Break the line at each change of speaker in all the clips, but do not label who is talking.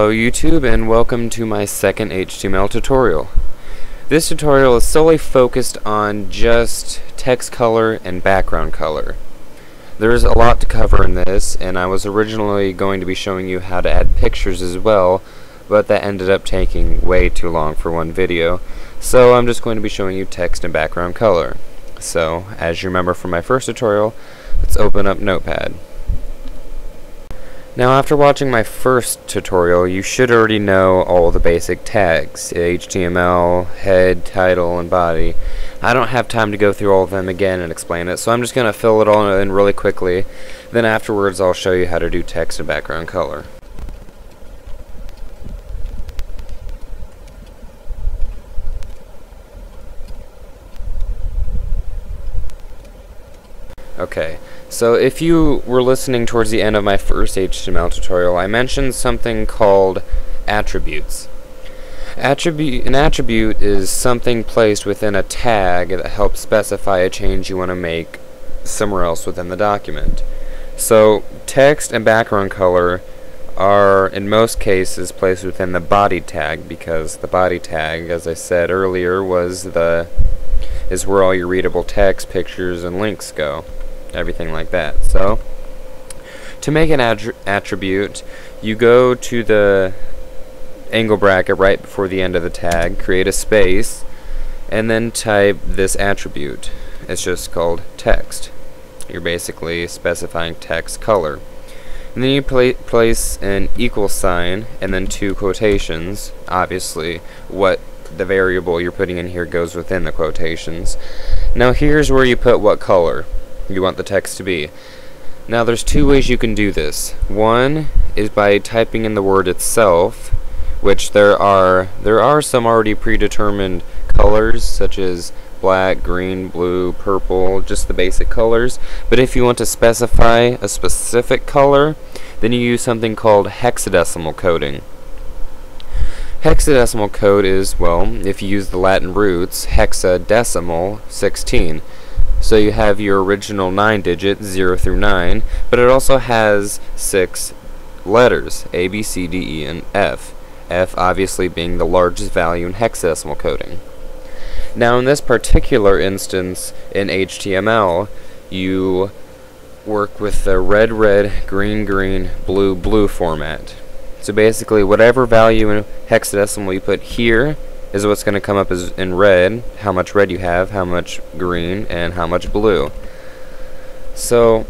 Hello YouTube, and welcome to my second HTML tutorial. This tutorial is solely focused on just text color and background color. There's a lot to cover in this, and I was originally going to be showing you how to add pictures as well, but that ended up taking way too long for one video, so I'm just going to be showing you text and background color. So, as you remember from my first tutorial, let's open up Notepad. Now, after watching my first tutorial, you should already know all the basic tags: HTML, head, title, and body. I don't have time to go through all of them again and explain it, so I'm just going to fill it all in really quickly. Then afterwards, I'll show you how to do text and background color. Okay, so if you were listening towards the end of my first HTML tutorial, I mentioned something called attributes. An attribute is something placed within a tag that helps specify a change you want to make somewhere else within the document. So text and background color are in most cases placed within the body tag, because the body tag, as I said earlier, is where all your readable text, pictures, and links go. Everything like that. So, to make an attribute, you go to the angle bracket right before the end of the tag, create a space, and then type this attribute. It's just called text. You're basically specifying text color. And then you place an equal sign and then two quotations. Obviously, what the variable you're putting in here goes within the quotations. Now here's where you put what color you want the text to be. Now there's two ways you can do this. One is by typing in the word itself, which there are some already predetermined colors, such as black, green, blue, purple, just the basic colors. But if you want to specify a specific color, then you use something called hexadecimal coding. Hexadecimal code is, well, if you use the Latin roots, hexadecimal 16. So you have your original 9 digits, 0 through 9, but it also has 6 letters, A, B, C, D, E, and F. F obviously being the largest value in hexadecimal coding. Now in this particular instance in HTML, you work with the red, red, green, green, blue, blue format. So basically whatever value in hexadecimal you put here is what's going to come up as in red, how much red you have, how much green, and how much blue. So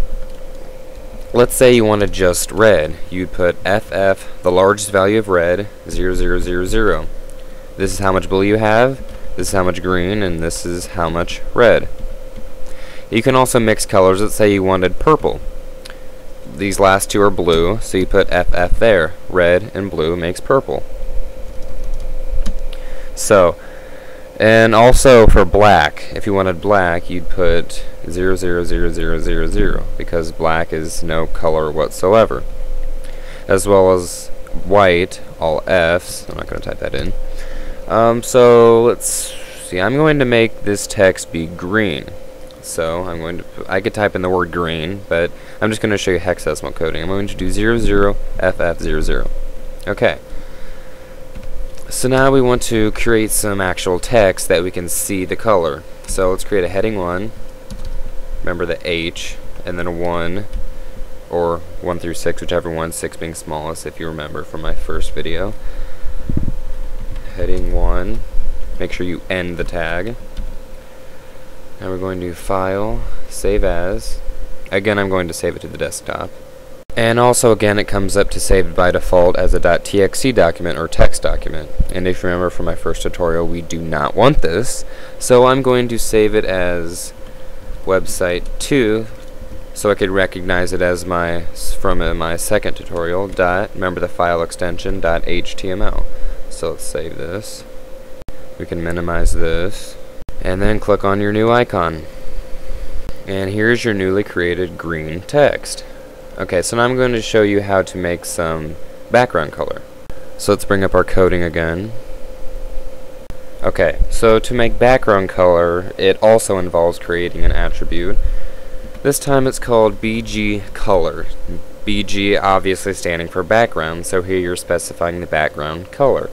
let's say you wanted just red. You'd put FF, the largest value of red, 0, 0, 0, 0. This is how much blue you have, this is how much green, and this is how much red. You can also mix colors. Let's say you wanted purple. These last two are blue, so you put FF there. Red and blue makes purple. So, and also for black, if you wanted black, you'd put 0, 0, 0, 0, 0, 0, because black is no color whatsoever. As well as white, all F's. I'm not going to type that in. So let's see. I'm going to make this text be green. So I could type in the word green, but I'm just going to show you hexadecimal coding. I'm going to do 0, 0, FF, 0, 0. Okay. So now we want to create some actual text that we can see the color. So let's create a heading 1. Remember the H, and then a 1, or 1 through 6, whichever one, 6 being smallest, if you remember from my first video. Heading 1. Make sure you end the tag. Now we're going to File, Save As. Again, I'm going to save it to the desktop. And also, again, it comes up to saved by default as a .txt document or text document. And if you remember from my first tutorial, we do not want this. So I'm going to save it as website 2, so I could recognize it as my second tutorial. Remember the file extension .html. So let's save this. We can minimize this, and then click on your new icon. And here's your newly created green text. Okay, so now I'm going to show you how to make some background color. So let's bring up our coding again. Okay, so to make background color, it also involves creating an attribute. This time it's called BG color. BG obviously standing for background, so here you're specifying the background color.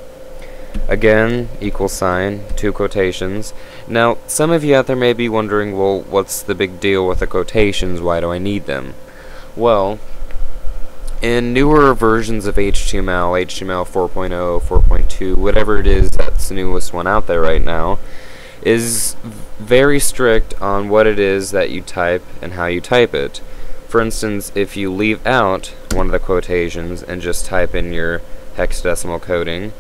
Again, equal sign, 2 quotations. Now, some of you out there may be wondering, well, what's the big deal with the quotations? Why do I need them? Well, in newer versions of HTML, HTML 4.0, 4.2, whatever it is that's the newest one out there right now, is very strict on what it is that you type and how you type it. For instance, if you leave out one of the quotations and just type in your hexadecimal coding,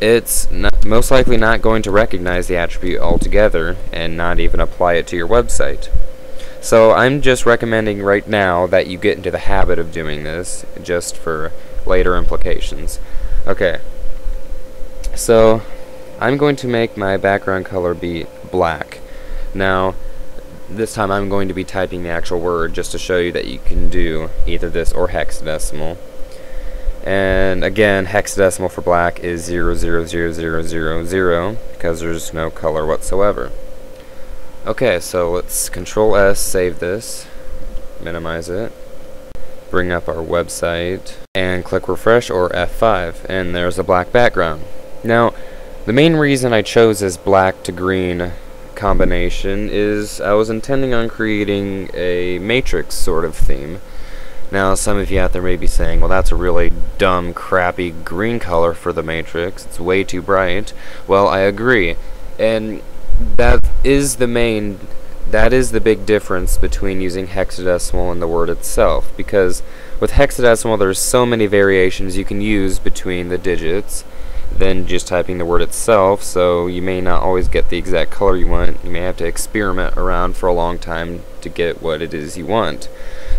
it's most likely not going to recognize the attribute altogether and not even apply it to your website. So I'm just recommending right now that you get into the habit of doing this, just for later implications. Okay, so I'm going to make my background color be black. Now, this time I'm going to be typing the actual word just to show you that you can do either this or hexadecimal. And again, hexadecimal for black is 0000000 because there's no color whatsoever. Okay, so let's Control S, save this, minimize it, bring up our website, and click refresh or F5, and there's a black background. Now, the main reason I chose this black to green combination is I was intending on creating a matrix sort of theme. Now, some of you out there may be saying, well, that's a really dumb, crappy green color for the matrix. It's way too bright. Well, I agree. And that is the big difference between using hexadecimal and the word itself. Because with hexadecimal, there's so many variations you can use between the digits than just typing the word itself, so you may not always get the exact color you want. You may have to experiment around for a long time to get what it is you want.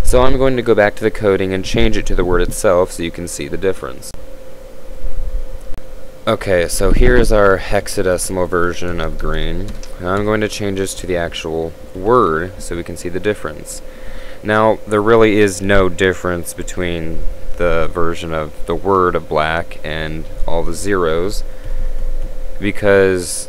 So I'm going to go back to the coding and change it to the word itself so you can see the difference. Okay, so here is our hexadecimal version of green. Now I'm going to change this to the actual word so we can see the difference. Now, there really is no difference between the version of the word of black and all the zeros, because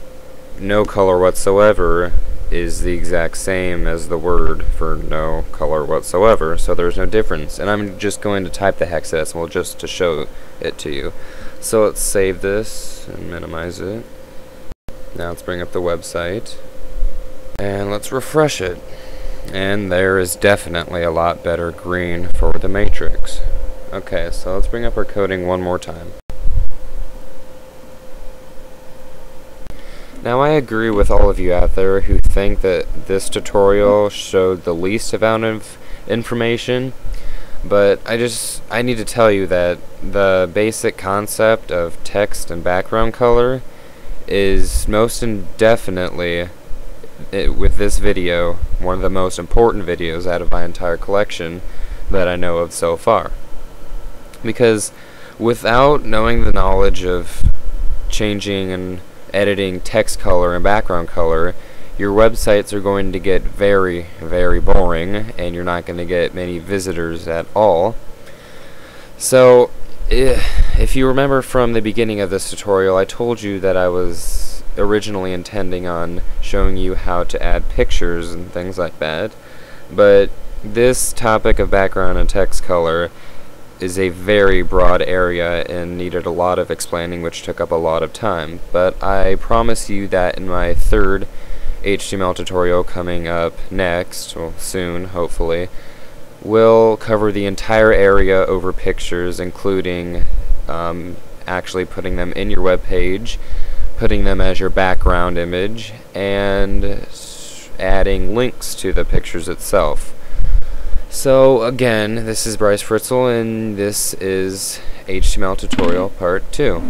no color whatsoever is the exact same as the word for no color whatsoever, so there's no difference. And I'm just going to type the hexadecimal just to show it to you. So let's save this and minimize it. Now let's bring up the website and let's refresh it. And there is definitely a lot better green for the matrix. Okay, so let's bring up our coding one more time. Now, I agree with all of you out there who think that this tutorial showed the least amount of information, but I need to tell you that the basic concept of text and background color is most indefinitely, with this video, one of the most important videos out of my entire collection that I know of so far. Because without knowing the knowledge of changing and editing text color and background color, your websites are going to get very, very boring, and you're not going to get many visitors at all. So, if you remember from the beginning of this tutorial, I told you that I was originally intending on showing you how to add pictures and things like that, but this topic of background and text color is a very broad area and needed a lot of explaining, which took up a lot of time. But I promise you that in my third HTML tutorial coming up next, well, soon, hopefully, we'll cover the entire area over pictures, including actually putting them in your web page, putting them as your background image, and adding links to the pictures itself. So again, this is Bryce Fritzel, and this is HTML tutorial part 2.